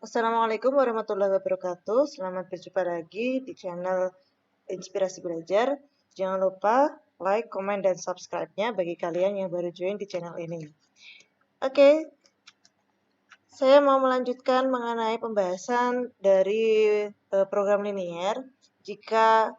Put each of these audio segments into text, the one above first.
Assalamualaikum warahmatullahi wabarakatuh. Selamat berjumpa lagi di channel Inspirasi Belajar. Jangan lupa like, komen, dan subscribe-nya bagi kalian yang baru join di channel ini. Oke, saya mau melanjutkan mengenai pembahasan dari program linier. Jika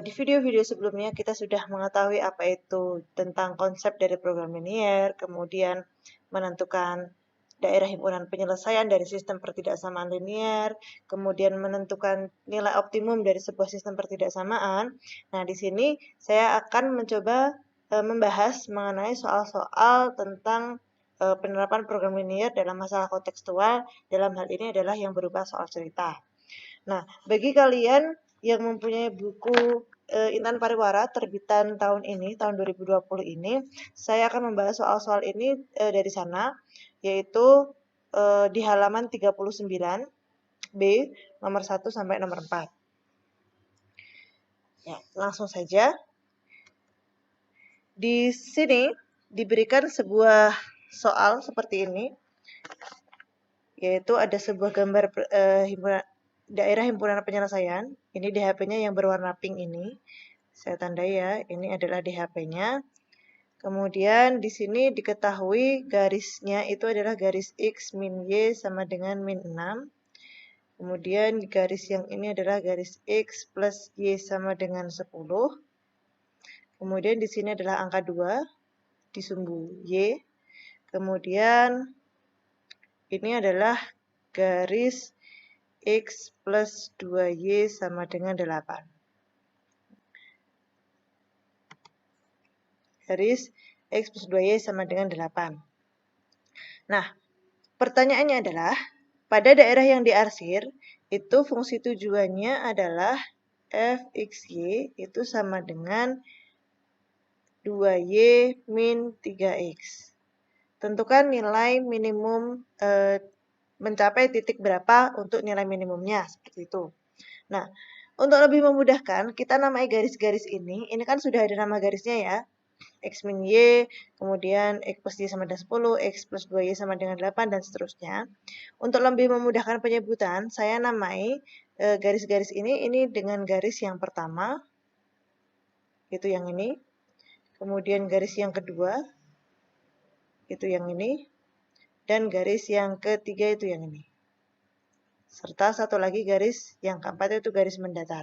di video-video sebelumnya kita sudah mengetahui apa itu tentang konsep dari program linier, kemudian menentukan daerah himpunan penyelesaian dari sistem pertidaksamaan linier, kemudian menentukan nilai optimum dari sebuah sistem pertidaksamaan. Nah, di sini saya akan mencoba membahas mengenai soal-soal tentang penerapan program linier dalam masalah kontekstual. Dalam hal ini adalah yang berupa soal cerita. Nah, bagi kalian yang mempunyai buku Intan Pariwara terbitan tahun ini, tahun 2020 ini, saya akan membahas soal-soal ini dari sana, yaitu di halaman 39 B, nomor 1 sampai nomor 4. Ya, langsung saja. Di sini diberikan sebuah soal seperti ini, yaitu ada sebuah gambar daerah himpunan penyelesaian. Ini DHP-nya yang berwarna pink ini. Saya tandai ya, ini adalah DHP-nya. Kemudian di sini diketahui garisnya itu adalah garis X min Y sama dengan min 6. Kemudian garis yang ini adalah garis X plus Y sama dengan 10. Kemudian di sini adalah angka 2 di sumbu Y. Kemudian ini adalah garis X plus 2Y sama dengan 8. Garis X plus 2Y sama dengan 8. Nah, pertanyaannya adalah, pada daerah yang diarsir, itu fungsi tujuannya adalah fxy itu sama dengan 2y min 3x. Tentukan nilai minimum mencapai titik berapa untuk nilai minimumnya, seperti itu. Nah, untuk lebih memudahkan, kita namai garis-garis ini kan sudah ada nama garisnya ya. X min Y, kemudian X plus Y sama dengan 10, X plus 2Y sama dengan 8, dan seterusnya. Untuk lebih memudahkan penyebutan, saya namai garis-garis ini dengan garis yang pertama, itu yang ini. Kemudian garis yang kedua, itu yang ini. Dan garis yang ketiga itu yang ini. Serta satu lagi garis yang keempat itu garis mendatar.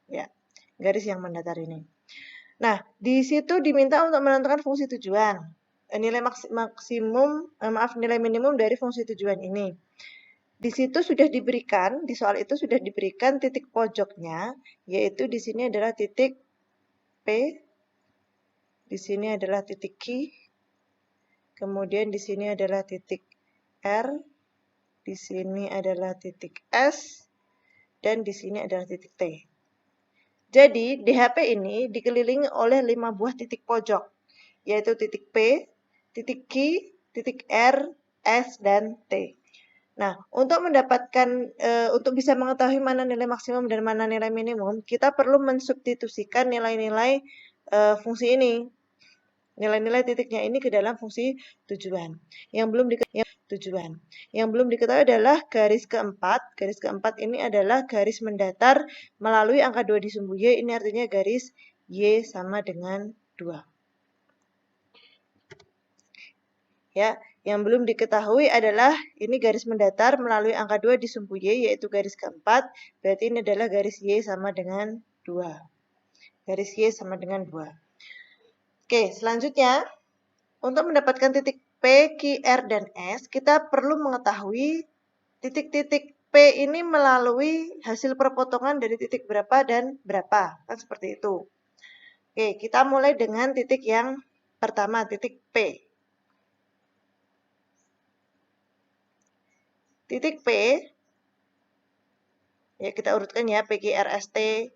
Ya, garis yang mendatar ini. Nah, di situ diminta untuk menentukan fungsi tujuan. Nilai nilai minimum dari fungsi tujuan ini. Di situ sudah diberikan, di soal itu sudah diberikan titik pojoknya, yaitu di sini adalah titik P, di sini adalah titik Q, kemudian di sini adalah titik R, di sini adalah titik S, dan di sini adalah titik T. Jadi, DHP ini dikelilingi oleh 5 buah titik pojok, yaitu titik P, titik Q, titik R, S, dan T. Nah, untuk untuk bisa mengetahui mana nilai maksimum dan mana nilai minimum, kita perlu mensubstitusikan nilai-nilai fungsi ini, nilai-nilai titiknya ini ke dalam fungsi tujuan. Yang belum diketahui adalah garis keempat. Garis keempat ini adalah garis mendatar melalui angka 2 di sumbu Y. Ini artinya garis Y sama dengan 2. Ya, yang belum diketahui adalah ini garis mendatar melalui angka 2 di sumbu Y, yaitu garis keempat. Berarti ini adalah garis Y sama dengan 2. Garis Y sama dengan 2. Oke, selanjutnya, untuk mendapatkan titik P, Q, R, dan S, kita perlu mengetahui titik-titik P ini melalui hasil perpotongan dari titik berapa dan berapa. Kan seperti itu. Oke, kita mulai dengan titik yang pertama, titik P. Titik P, ya kita urutkan ya, P, Q, R, S, T.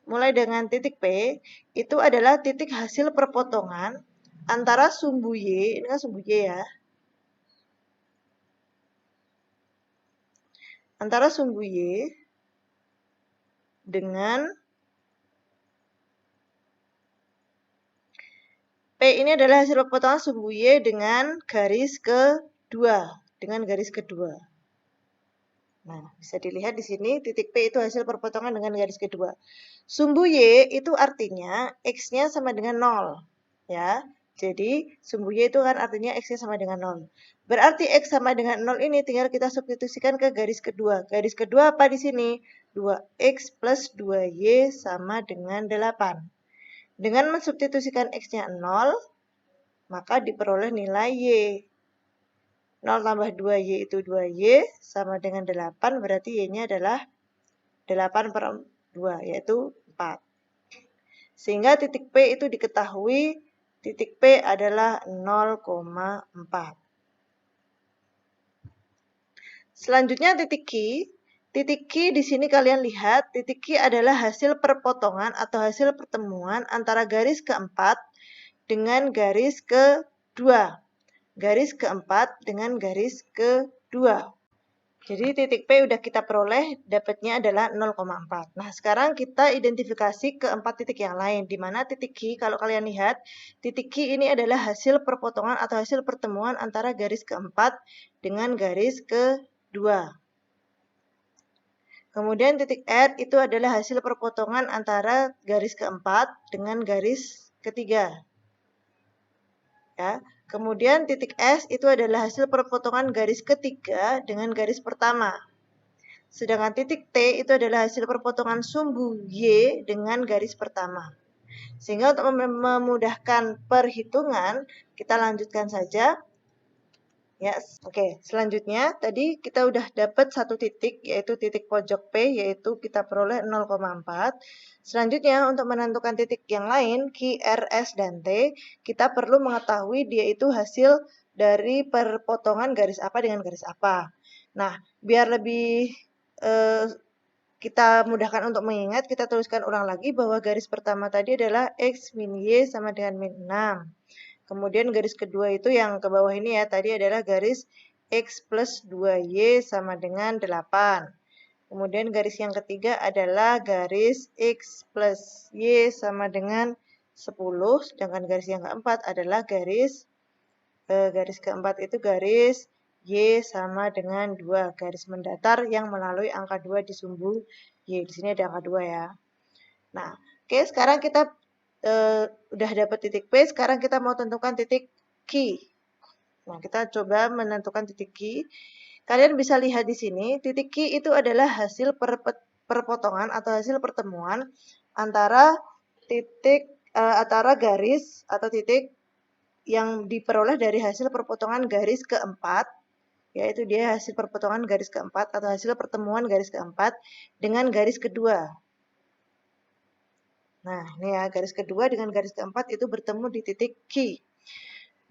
Mulai dengan titik P, itu adalah titik hasil perpotongan antara sumbu Y, ini kan sumbu Y ya, antara sumbu Y dengan P ini adalah hasil perpotongan sumbu Y dengan garis kedua. Nah, bisa dilihat di sini titik P itu hasil perpotongan dengan garis kedua. Sumbu Y itu artinya X-nya sama dengan 0. Ya, jadi sumbu Y itu kan artinya X-nya sama dengan 0. Berarti X sama dengan 0 ini tinggal kita substitusikan ke garis kedua. Garis kedua apa di sini? 2X plus 2Y sama dengan 8. Dengan mensubstitusikan X-nya 0, maka diperoleh nilai Y. 0 tambah 2Y itu 2Y sama dengan 8, berarti Y-nya adalah 8/2, yaitu 4. Sehingga titik P itu diketahui titik P adalah 0,4. Selanjutnya titik Q. Titik Q di sini kalian lihat, titik Q adalah hasil perpotongan atau hasil pertemuan antara garis keempat dengan garis kedua. Garis keempat dengan garis kedua. Jadi titik P udah kita peroleh, dapatnya adalah 0,4. Nah, sekarang kita identifikasi ke 4 titik yang lain. Di mana titik Q, kalau kalian lihat, titik Q ini adalah hasil perpotongan atau hasil pertemuan antara garis keempat dengan garis kedua. Kemudian titik R itu adalah hasil perpotongan antara garis keempat dengan garis ketiga. Ya. Kemudian titik S itu adalah hasil perpotongan garis ketiga dengan garis pertama. Sedangkan titik T itu adalah hasil perpotongan sumbu Y dengan garis pertama. Sehingga untuk memudahkan perhitungan, kita lanjutkan saja. Yes. Oke, selanjutnya tadi kita udah dapat satu titik, yaitu titik pojok P, yaitu kita peroleh 0,4. Selanjutnya, untuk menentukan titik yang lain, Q, R, S, dan T, kita perlu mengetahui dia itu hasil dari perpotongan garis apa dengan garis apa. Nah, biar lebih kita mudahkan untuk mengingat, kita tuliskan ulang lagi bahwa garis pertama tadi adalah X min Y sama dengan min 6. Kemudian garis kedua itu yang ke bawah ini ya, tadi adalah garis X plus 2Y sama dengan 8. Kemudian garis yang ketiga adalah garis X plus Y sama dengan 10. Sedangkan garis yang keempat adalah garis keempat itu garis Y sama dengan 2. Garis mendatar yang melalui angka 2 di sumbu Y. Di sini ada angka 2 ya. Nah, oke, sekarang kita udah dapat titik P, sekarang kita mau tentukan titik Q. Nah, kita coba menentukan titik Q. Kalian bisa lihat di sini, titik Q itu adalah hasil perpotongan atau hasil pertemuan antara garis atau titik yang diperoleh dari hasil perpotongan garis keempat, yaitu dia hasil perpotongan garis keempat atau hasil pertemuan garis keempat dengan garis kedua. Nah, ini ya, garis kedua dengan garis keempat itu bertemu di titik Q.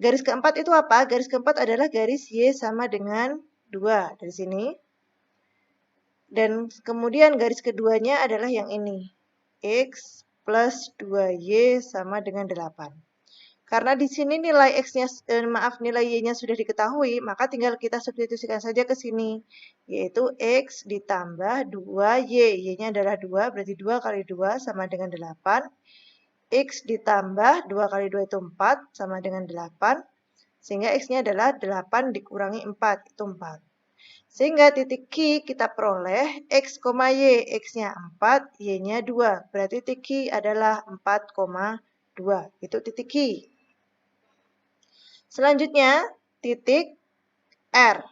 Garis keempat itu apa? Garis keempat adalah garis Y sama dengan 2 dari sini. Dan kemudian garis keduanya adalah yang ini. X plus 2Y sama dengan 8. Karena di sini nilai X-nya, nilai Y-nya sudah diketahui, maka tinggal kita substitusikan saja ke sini. Yaitu X ditambah 2Y. Y-nya adalah 2, berarti 2 kali 2 sama dengan 8. X ditambah 2 kali 2 itu 4, sama dengan 8. Sehingga X-nya adalah 8 dikurangi 4, itu 4. Sehingga titik Q kita peroleh X, Y. X-nya 4, Y-nya 2. Berarti titik Q adalah 4,2. Itu titik Q. Selanjutnya, titik R.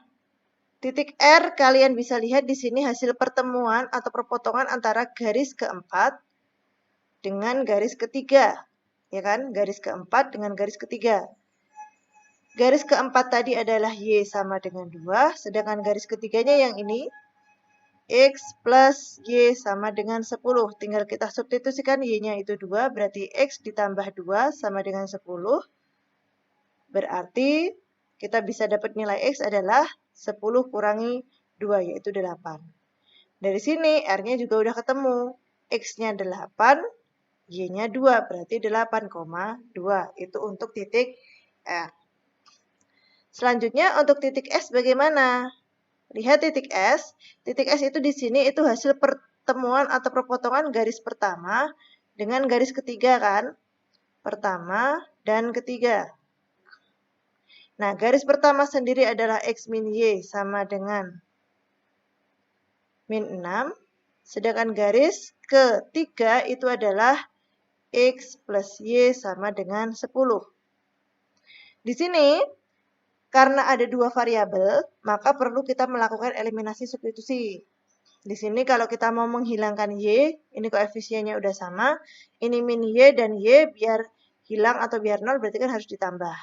Titik R kalian bisa lihat di sini hasil pertemuan atau perpotongan antara garis keempat dengan garis ketiga, ya kan? Garis keempat dengan garis ketiga. Garis keempat tadi adalah Y sama dengan 2, sedangkan garis ketiganya yang ini, X plus Y sama dengan 10. Tinggal kita substitusikan Y-nya itu 2, berarti X ditambah 2 sama dengan 10. Berarti kita bisa dapat nilai X adalah 10 kurangi 2, yaitu 8. Dari sini R-nya juga udah ketemu. X-nya 8, Y-nya 2, berarti 8,2. Itu untuk titik R. Selanjutnya untuk titik S bagaimana? Lihat titik S. Titik S itu di sini itu hasil pertemuan atau perpotongan garis pertama dengan garis ketiga kan? Pertama dan ketiga. Nah, garis pertama sendiri adalah X min Y sama dengan min 6. Sedangkan garis ketiga itu adalah X plus Y sama dengan 10. Di sini, karena ada dua variabel, maka perlu kita melakukan eliminasi substitusi. Di sini kalau kita mau menghilangkan Y, ini koefisiennya udah sama, ini min Y dan Y biar hilang atau biar 0 berarti kan harus ditambah.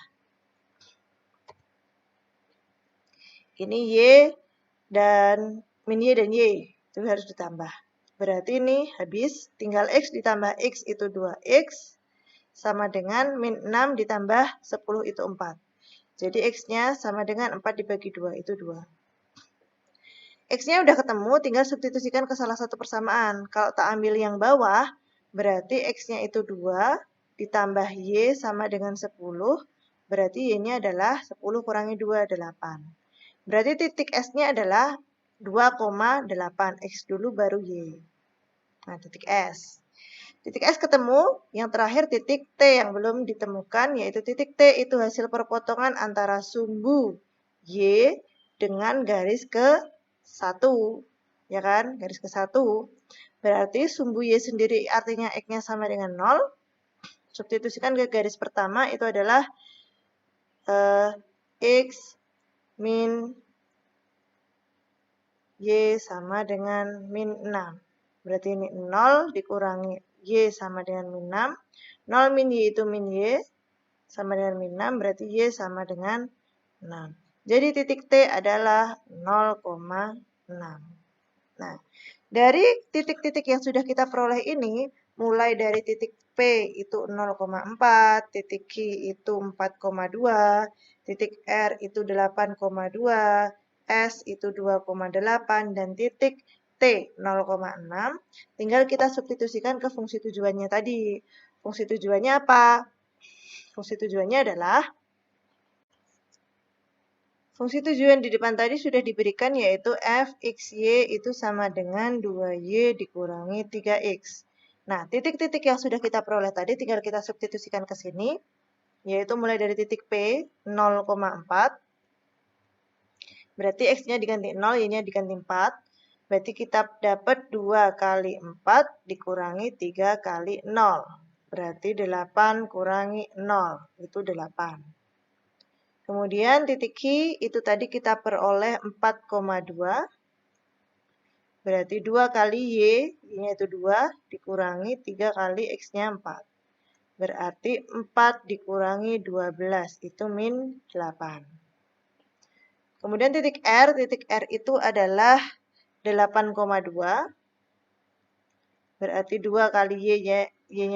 Ini Y dan min Y dan Y, itu harus ditambah. Berarti ini habis, tinggal X ditambah X itu 2X, sama dengan min 6 ditambah 10 itu 4. Jadi X-nya sama dengan 4 dibagi 2, itu 2. X-nya udah ketemu, tinggal substitusikan ke salah satu persamaan. Kalau tak ambil yang bawah, berarti X-nya itu 2, ditambah Y sama dengan 10, berarti Y-nya adalah 10 kurangi 2, 8. Berarti titik S-nya adalah 2,8. X dulu baru Y. Nah, titik S. Titik S ketemu, yang terakhir titik T yang belum ditemukan, yaitu titik T itu hasil perpotongan antara sumbu Y dengan garis ke 1. Ya kan? Garis ke 1. Berarti sumbu Y sendiri artinya X-nya sama dengan 0. Substitusikan ke garis pertama itu adalah X min Y sama dengan min 6. Berarti ini 0 dikurangi Y sama dengan min 6. 0 min Y itu min Y sama dengan min 6. Berarti Y sama dengan 6. Jadi titik T adalah 0,6. Nah, dari titik-titik yang sudah kita peroleh ini, mulai dari titik P itu 0,4, titik Q itu 4,2, titik R itu 8,2, S itu 2,8, dan titik T 0,6, tinggal kita substitusikan ke fungsi tujuannya tadi. Fungsi tujuannya apa? Fungsi tujuannya adalah, fungsi tujuan di depan tadi sudah diberikan yaitu fxy itu sama dengan 2y dikurangi 3x. Nah, titik-titik yang sudah kita peroleh tadi tinggal kita substitusikan ke sini, yaitu mulai dari titik P 0,4, berarti x-nya diganti 0, y-nya diganti 4. Berarti kita dapat 2 kali 4 dikurangi 3 kali 0. Berarti 8 kurangi 0, itu 8. Kemudian titik Q itu tadi kita peroleh 4,2. Berarti 2 kali Y, Y-nya itu 2, dikurangi 3 kali X-nya 4. Berarti 4 dikurangi 12, itu min 8. Kemudian titik R itu adalah 8,2. Berarti 2 kali Y-nya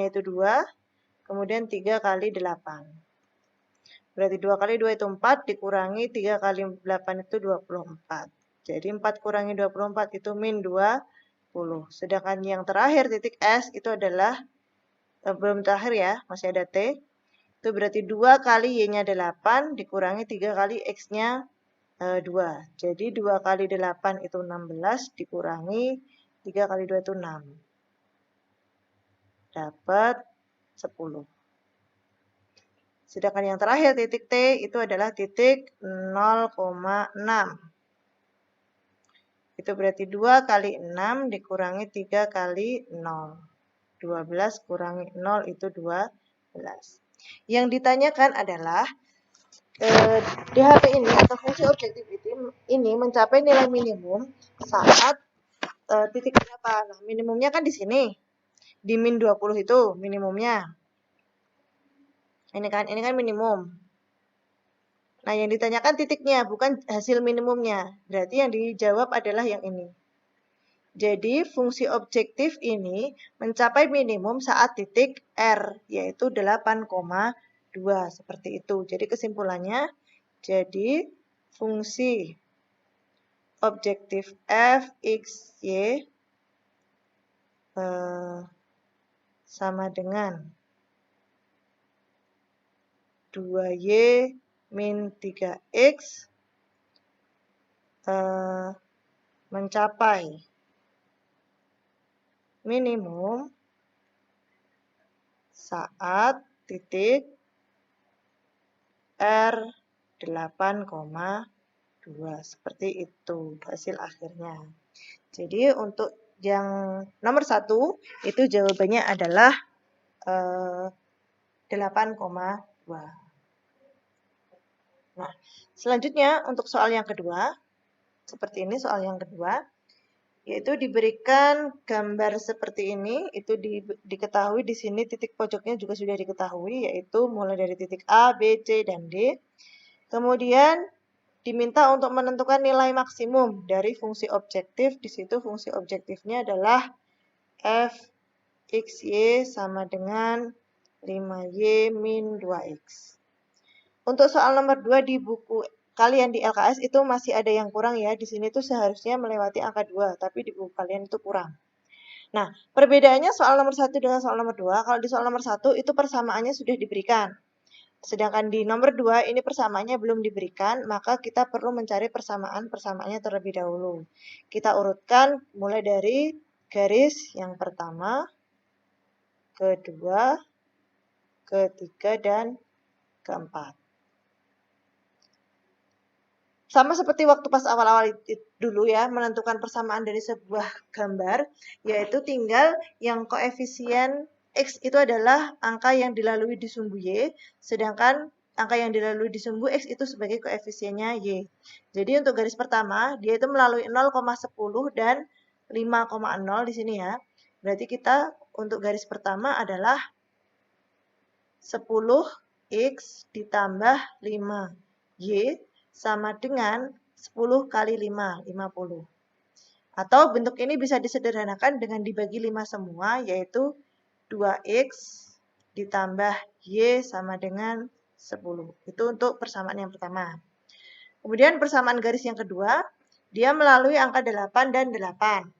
itu 2. Kemudian 3 kali 8. Berarti 2 kali 2 itu 4. Dikurangi 3 kali 8 itu 24. Jadi 4 kurangi 24 itu min 20. Sedangkan yang terakhir titik S itu adalah, belum terakhir ya, masih ada T. Itu berarti 2 kali Y-nya 8. Dikurangi 3 kali X-nya 2. Jadi 2 kali 8 itu 16, dikurangi 3 kali 2 itu 6. Dapat 10. Sedangkan yang terakhir titik T itu adalah titik 0,6. Itu berarti 2 kali 6 dikurangi 3 kali 0. 12 kurangi 0 itu 12. Yang ditanyakan adalah DHT ini atau fungsi objektif ini mencapai nilai minimum saat titik berapa? Nah, minimumnya kan di sini. Di min 20 itu minimumnya. Ini kan minimum. Nah, yang ditanyakan titiknya, bukan hasil minimumnya. Berarti yang dijawab adalah yang ini. Jadi, fungsi objektif ini mencapai minimum saat titik R, yaitu 8,2. Seperti itu. Jadi, kesimpulannya, jadi fungsi objektif f, x, y sama dengan 2y min 3x mencapai minimum saat titik R 8,2. Seperti itu hasil akhirnya. Jadi untuk yang nomor 1 itu jawabannya adalah 8,2. Nah, selanjutnya untuk soal yang kedua, seperti ini soal yang kedua, yaitu diberikan gambar seperti ini, itu diketahui di sini titik pojoknya juga sudah diketahui, yaitu mulai dari titik A, B, C, dan D. Kemudian diminta untuk menentukan nilai maksimum dari fungsi objektif. Di situ fungsi objektifnya adalah f x y sama dengan 5y min 2x. Untuk soal nomor 2 di buku kalian di LKS itu masih ada yang kurang ya. Di sini tuh seharusnya melewati angka 2, tapi di buku kalian itu kurang. Nah, perbedaannya soal nomor 1 dengan soal nomor 2, kalau di soal nomor 1 itu persamaannya sudah diberikan. Sedangkan di nomor 2 ini persamaannya belum diberikan, maka kita perlu mencari persamaannya terlebih dahulu. Kita urutkan mulai dari garis yang pertama, kedua, ketiga, dan keempat. Sama seperti waktu pas awal-awal dulu ya, menentukan persamaan dari sebuah gambar, yaitu tinggal yang koefisien X itu adalah angka yang dilalui di sumbu Y, sedangkan angka yang dilalui di sumbu X itu sebagai koefisiennya Y. Jadi untuk garis pertama, dia itu melalui 0,10 dan 5,0 di sini ya. Berarti kita untuk garis pertama adalah 10X ditambah 5Y sama dengan 10 kali 5, 50. Atau bentuk ini bisa disederhanakan dengan dibagi 5 semua, yaitu 2X ditambah Y sama dengan 10. Itu untuk persamaan yang pertama. Kemudian persamaan garis yang kedua, dia melalui angka 8 dan 8.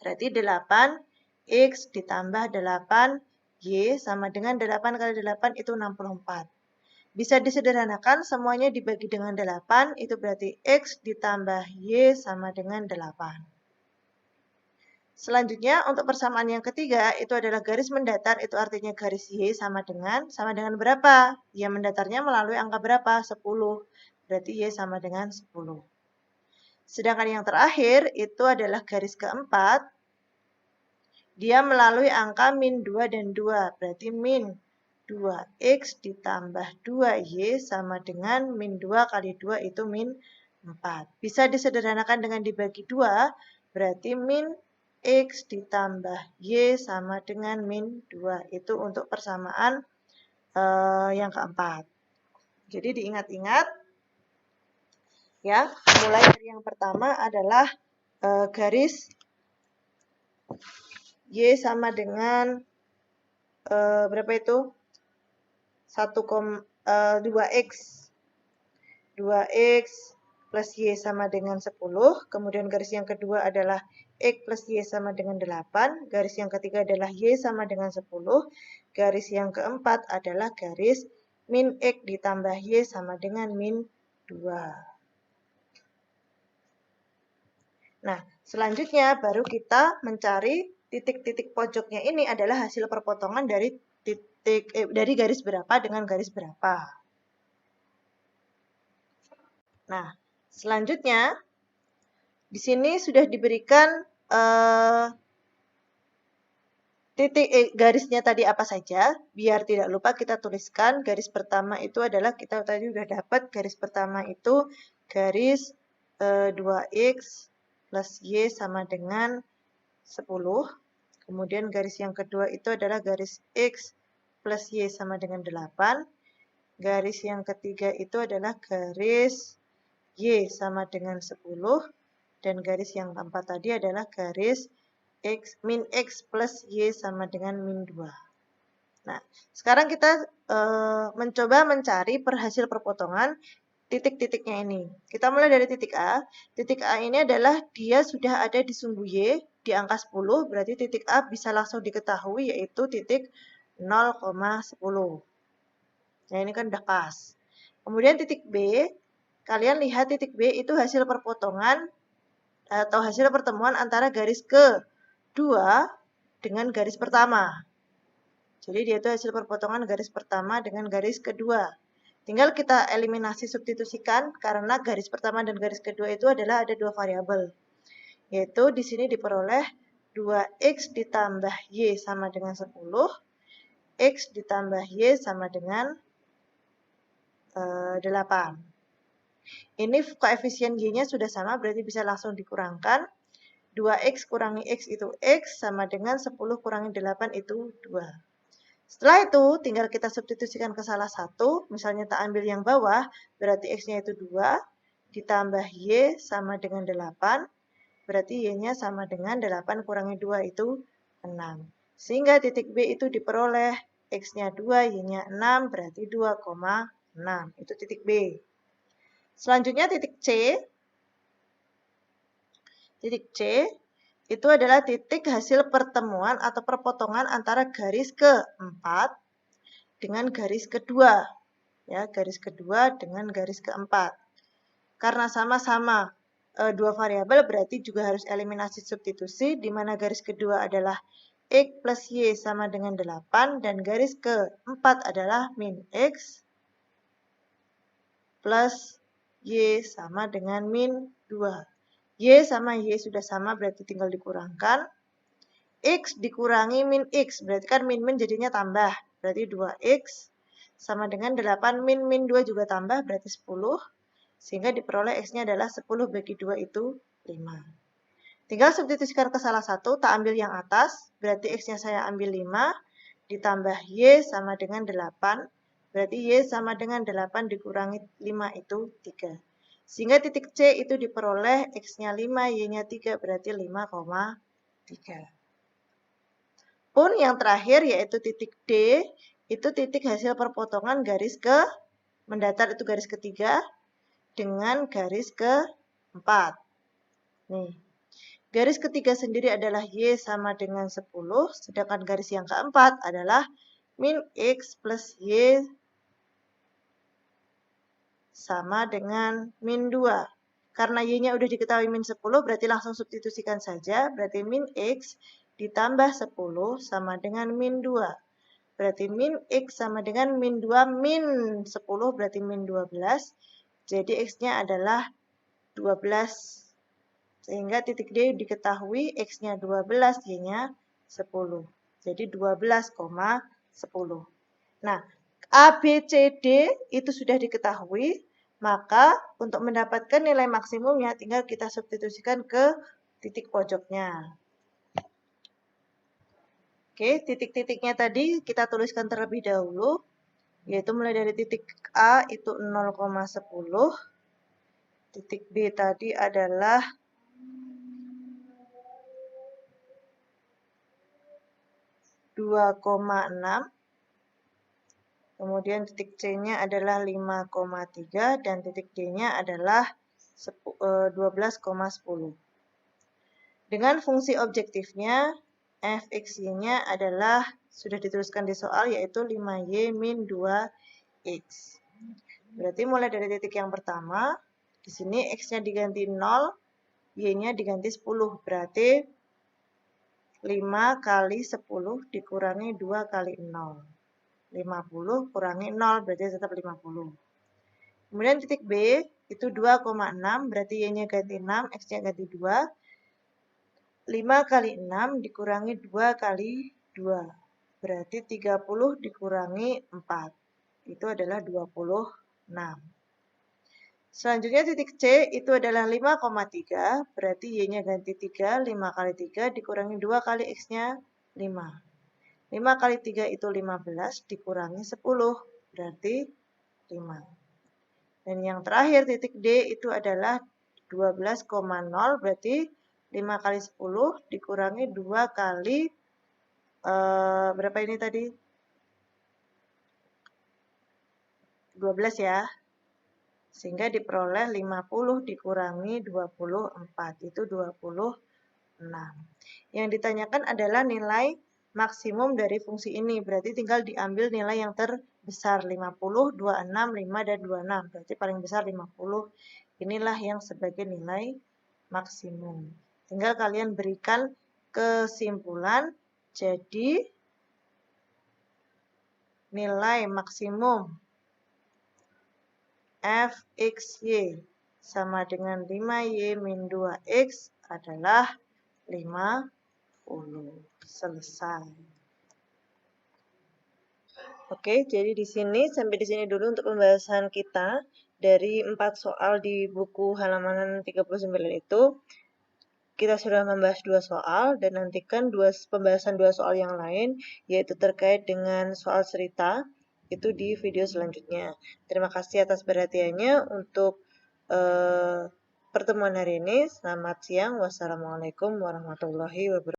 Berarti 8X ditambah 8Y sama dengan 8 kali 8 itu 64. Bisa disederhanakan, semuanya dibagi dengan 8, itu berarti X ditambah Y sama dengan 8. Selanjutnya, untuk persamaan yang ketiga, itu adalah garis mendatar, itu artinya garis Y sama dengan berapa? Ya, mendatarnya melalui angka berapa? 10. Berarti Y sama dengan 10. Sedangkan yang terakhir, itu adalah garis keempat, dia melalui angka min 2 dan 2, berarti min 2X ditambah 2Y sama dengan min 2 kali 2 itu min 4. Bisa disederhanakan dengan dibagi 2, berarti min X ditambah Y sama dengan min 2. Itu untuk persamaan yang keempat. Jadi diingat-ingat ya, mulai dari yang pertama adalah garis Y sama dengan berapa itu? 2X. 2X plus Y sama dengan 10. Kemudian garis yang kedua adalah X plus Y sama dengan 8. Garis yang ketiga adalah Y sama dengan 10. Garis yang keempat adalah garis min X ditambah Y sama dengan min 2. Nah, selanjutnya baru kita mencari titik-titik pojoknya ini adalah hasil perpotongan dari dari garis berapa dengan garis berapa. Nah, selanjutnya di sini sudah diberikan garisnya tadi apa saja. Biar tidak lupa kita tuliskan. Garis pertama itu adalah kita tadi sudah dapat garis pertama itu garis 2X plus Y sama dengan 10. Kemudian garis yang kedua itu adalah garis X plus Y sama dengan 8. Garis yang ketiga itu adalah garis Y sama dengan 10. Dan garis yang keempat tadi adalah garis min X plus Y sama dengan min 2. Nah, sekarang kita mencoba mencari hasil perpotongan titik-titiknya ini. Kita mulai dari titik A. Titik A ini adalah dia sudah ada di sumbu Y di angka 10, berarti titik A bisa langsung diketahui yaitu titik 0,10. Nah, ini kan udah pas. Kemudian titik B, kalian lihat titik B itu hasil perpotongan atau hasil pertemuan antara garis kedua dengan garis pertama. Jadi dia itu hasil perpotongan garis pertama dengan garis kedua. Tinggal kita eliminasi substitusikan karena garis pertama dan garis kedua itu adalah ada dua variabel. Yaitu di sini diperoleh 2x ditambah y sama dengan 10, x ditambah y sama dengan 8. Ini koefisien y-nya sudah sama, berarti bisa langsung dikurangkan. 2x kurangi x itu x sama dengan 10 kurangi 8 itu 2. Setelah itu, tinggal kita substitusikan ke salah satu, misalnya tak ambil yang bawah, berarti x-nya itu 2, ditambah y sama dengan 8, berarti y-nya sama dengan 8 kurangi 2 itu 6. Sehingga titik B itu diperoleh x-nya 2, y-nya 6, berarti 2,6. Itu titik B. Selanjutnya titik C. Titik C itu adalah titik hasil pertemuan atau perpotongan antara garis keempat dengan garis kedua. Ya, garis kedua dengan garis keempat. Karena sama-sama dua variabel berarti juga harus eliminasi substitusi, di mana garis kedua adalah x plus y sama dengan 8 dan garis keempat adalah min x plus y sama dengan min 2. Y sama Y sudah sama, berarti tinggal dikurangkan. X dikurangi min X, berarti kan min jadinya tambah. Berarti 2X sama dengan 8 min 2 juga tambah, berarti 10. Sehingga diperoleh X-nya adalah 10 bagi 2 itu 5. Tinggal substitusikan ke salah satu, tak ambil yang atas, berarti X-nya saya ambil 5, ditambah Y sama dengan 8, berarti Y sama dengan 8 dikurangi 5 itu 3. Sehingga titik C itu diperoleh X-nya 5, Y-nya 3, berarti 5,3. Pun yang terakhir yaitu titik D, itu titik hasil perpotongan garis ke mendatar itu garis ketiga dengan garis keempat. Nih, garis ketiga sendiri adalah Y sama dengan 10, sedangkan garis yang keempat adalah min X plus Y sama dengan min 2. Karena Y-nya udah diketahui min 10, berarti langsung substitusikan saja. Berarti min X ditambah 10 sama dengan min 2. Berarti min X sama dengan min 2 min 10, berarti min 12. Jadi X-nya adalah 12. Sehingga titik D diketahui X-nya 12, Y-nya 10. Jadi 12,10. Nah, A, B, C, D itu sudah diketahui. Maka untuk mendapatkan nilai maksimumnya tinggal kita substitusikan ke titik pojoknya. Oke, titik-titiknya tadi kita tuliskan terlebih dahulu. Yaitu mulai dari titik A itu 0,10. Titik B tadi adalah 2,6. Kemudian titik C-nya adalah 5,3 dan titik D-nya adalah 12,10. Dengan fungsi objektifnya, fx-y-nya adalah sudah dituliskan di soal yaitu 5y min 2x. Berarti mulai dari titik yang pertama, di sini x-nya diganti 0, y-nya diganti 10. Berarti 5 kali 10 dikurangi 2 kali 0. 50 kurangi 0 berarti tetap 50. Kemudian titik B itu 2,6 berarti y-nya ganti 6, x-nya ganti 2. 5 kali 6 dikurangi 2 kali 2. Berarti 30 dikurangi 4. Itu adalah 26. Selanjutnya titik C itu adalah 5,3. Berarti y-nya ganti 3. 5 kali 3 dikurangi 2 kali x-nya 5. 5 kali 3 itu 15, dikurangi 10, berarti 5. Dan yang terakhir titik D itu adalah 12,0, berarti 5 kali 10 dikurangi 2 kali, berapa ini tadi? 12 ya. Sehingga diperoleh 50 dikurangi 24, itu 26. Yang ditanyakan adalah nilai maksimum dari fungsi ini, berarti tinggal diambil nilai yang terbesar 50, 26, 5, dan 26. Berarti paling besar 50. Inilah yang sebagai nilai maksimum. Tinggal kalian berikan kesimpulan. Jadi nilai maksimum fxy sama dengan 5y min 2x adalah 50. Selesai. Oke, jadi sampai di sini dulu untuk pembahasan kita dari 4 soal di buku halaman 39 itu. Kita sudah membahas 2 soal dan nantikan pembahasan 2 soal yang lain, yaitu terkait dengan soal cerita, itu di video selanjutnya. Terima kasih atas perhatiannya untuk pertemuan hari ini. Selamat siang. Wassalamualaikum warahmatullahi wabarakatuh.